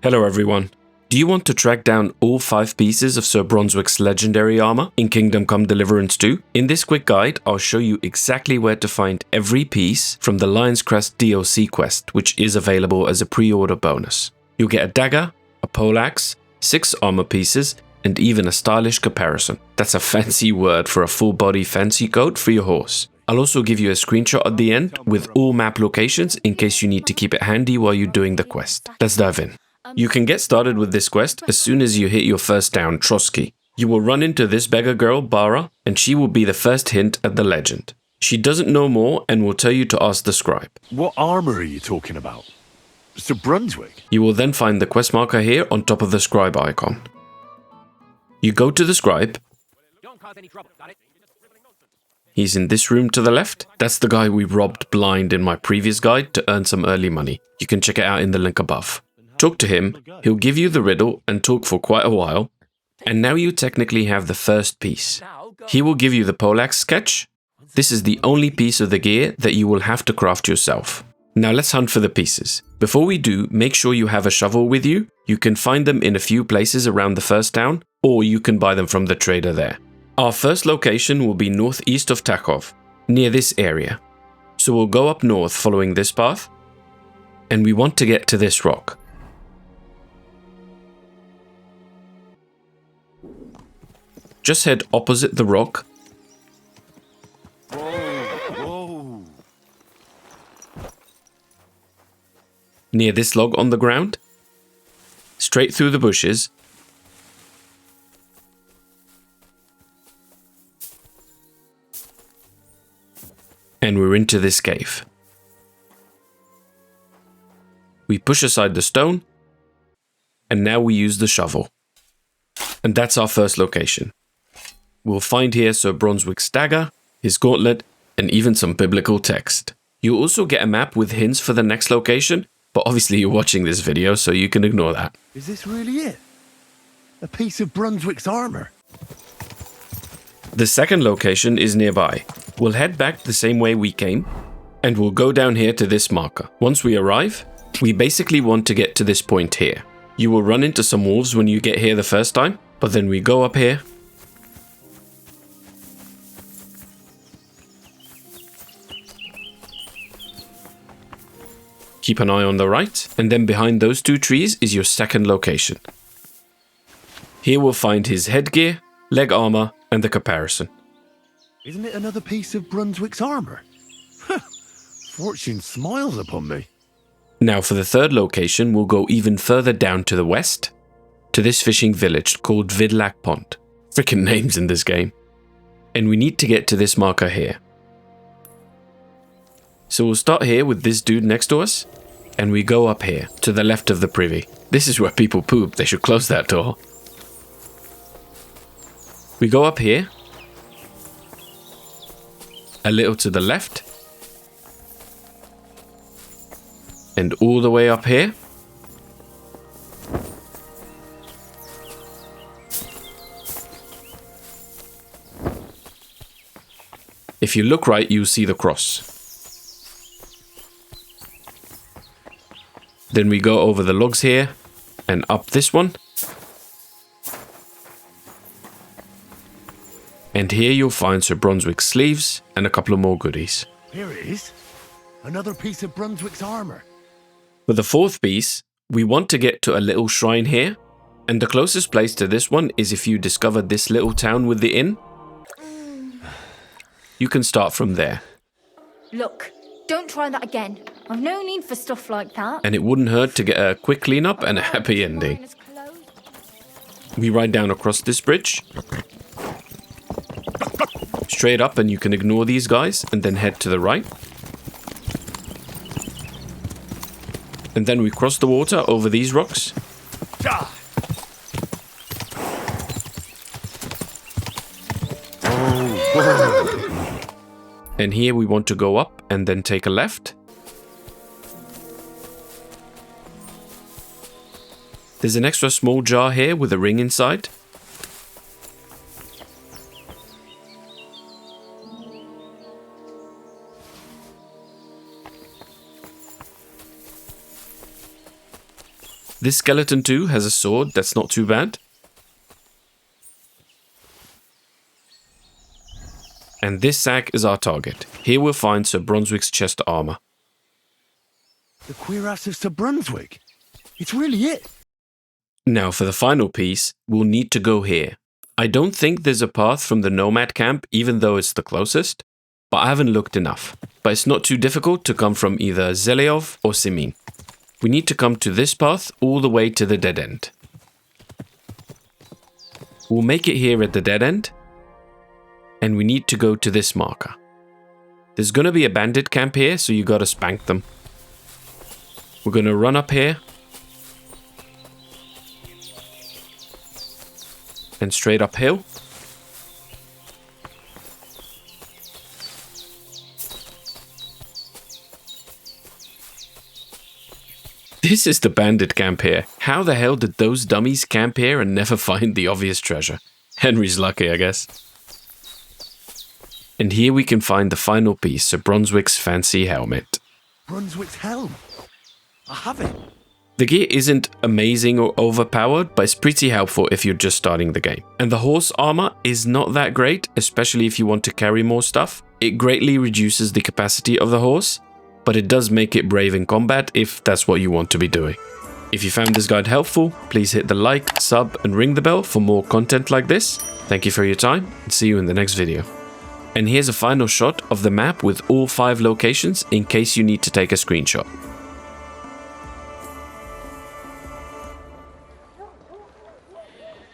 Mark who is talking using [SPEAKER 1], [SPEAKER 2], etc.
[SPEAKER 1] Hello everyone. Do you want to track down all 5 pieces of Sir Brunswick's legendary armor in Kingdom Come Deliverance 2? In this quick guide, I'll show you exactly where to find every piece from the Lion's Crest DLC quest, which is available as a pre-order bonus. You'll get a dagger, a poleaxe, 6 armor pieces, and even a stylish caparison. That's a fancy word for a full body fancy coat for your horse. I'll also give you a screenshot at the end with all map locations in case you need to keep it handy while you're doing the quest. Let's dive in. You can get started with this quest as soon as you hit your first town, Trotsky. You will run into this beggar girl, Bara, and she will be the first hint at the legend. She doesn't know more and will tell you to ask the scribe.
[SPEAKER 2] What armor are you talking about? Sir Brunswick?
[SPEAKER 1] You will then find the quest marker here on top of the scribe icon. You go to the scribe. He's in this room to the left. That's the guy we robbed blind in my previous guide to earn some early money. You can check it out in the link above. Talk to him, he'll give you the riddle and talk for quite a while, and now you technically have the first piece. He will give you the poleaxe sketch. This is the only piece of the gear that you will have to craft yourself. Now let's hunt for the pieces. Before we do, make sure you have a shovel with you. You can find them in a few places around the first town, or you can buy them from the trader there. Our first location will be northeast of Takov, near this area. So we'll go up north following this path, and we want to get to this rock. Just head opposite the rock.
[SPEAKER 2] Whoa.
[SPEAKER 1] Near this log on the ground. Straight through the bushes. And we're into this cave. We push aside the stone. And now we use the shovel. And that's our first location. We'll find here Sir Brunswick's dagger, his gauntlet, and even some biblical text. You'll also get a map with hints for the next location, but obviously you're watching this video, so you can ignore that.
[SPEAKER 2] Is this really it? A piece of Brunswick's armor?
[SPEAKER 1] The second location is nearby. We'll head back the same way we came, and we'll go down here to this marker. Once we arrive, we basically want to get to this point here. You will run into some wolves when you get here the first time, but then we go up here. Keep an eye on the right, and then behind those 2 trees is your second location. Here we'll find his headgear, leg armor, and the caparison.
[SPEAKER 2] Isn't it another piece of Brunswick's armor? Fortune smiles upon me.
[SPEAKER 1] Now for the third location, we'll go even further down to the west, to this fishing village called Vidlak Pond. Freaking names in this game. And we need to get to this marker here. So we'll start here with this dude next to us, and we go up here, to the left of the privy. This is where people poop, they should close that door. We go up here, a little to the left, and all the way up here. If you look right, you'll see the cross. Then we go over the logs here, and up this one. And here you'll find Sir Brunswick's sleeves, and a couple of more goodies.
[SPEAKER 2] Here it is. Another piece of Brunswick's armor.
[SPEAKER 1] For the fourth piece, we want to get to a little shrine here, and the closest place to this one is if you discover this little town with the inn. You can start from there.
[SPEAKER 3] Look, don't try that again. I've no need for stuff like that.
[SPEAKER 1] And it wouldn't hurt to get a quick cleanup and a happy ending. We ride down across this bridge. Straight up, and you can ignore these guys and then head to the right. And then we cross the water over these rocks. And here we want to go up and then take a left. There's an extra small jar here with a ring inside. This skeleton too has a sword that's not too bad. And this sack is our target. Here we'll find Sir Brunswick's chest armor.
[SPEAKER 2] The cuirass of Sir Brunswick. It's really it.
[SPEAKER 1] Now for the final piece, we'll need to go here. I don't think there's a path from the nomad camp, even though it's the closest, but I haven't looked enough. But it's not too difficult to come from either Zeleov or Simin. We need to come to this path all the way to the dead end. We'll make it here at the dead end, and we need to go to this marker. There's gonna be a bandit camp here, so you gotta spank them. We're gonna run up here, and straight uphill. This is the bandit camp here. How the hell did those dummies camp here and never find the obvious treasure? Henry's lucky, I guess. And here we can find the final piece, Sir Brunswick's fancy helmet.
[SPEAKER 2] Brunswick's helm. I have it.
[SPEAKER 1] The gear isn't amazing or overpowered, but it's pretty helpful if you're just starting the game. And the horse armor is not that great, especially if you want to carry more stuff. It greatly reduces the capacity of the horse, but it does make it brave in combat if that's what you want to be doing. If you found this guide helpful, please hit the like, sub, and ring the bell for more content like this. Thank you for your time, and see you in the next video. And here's a final shot of the map with all 5 locations in case you need to take a screenshot.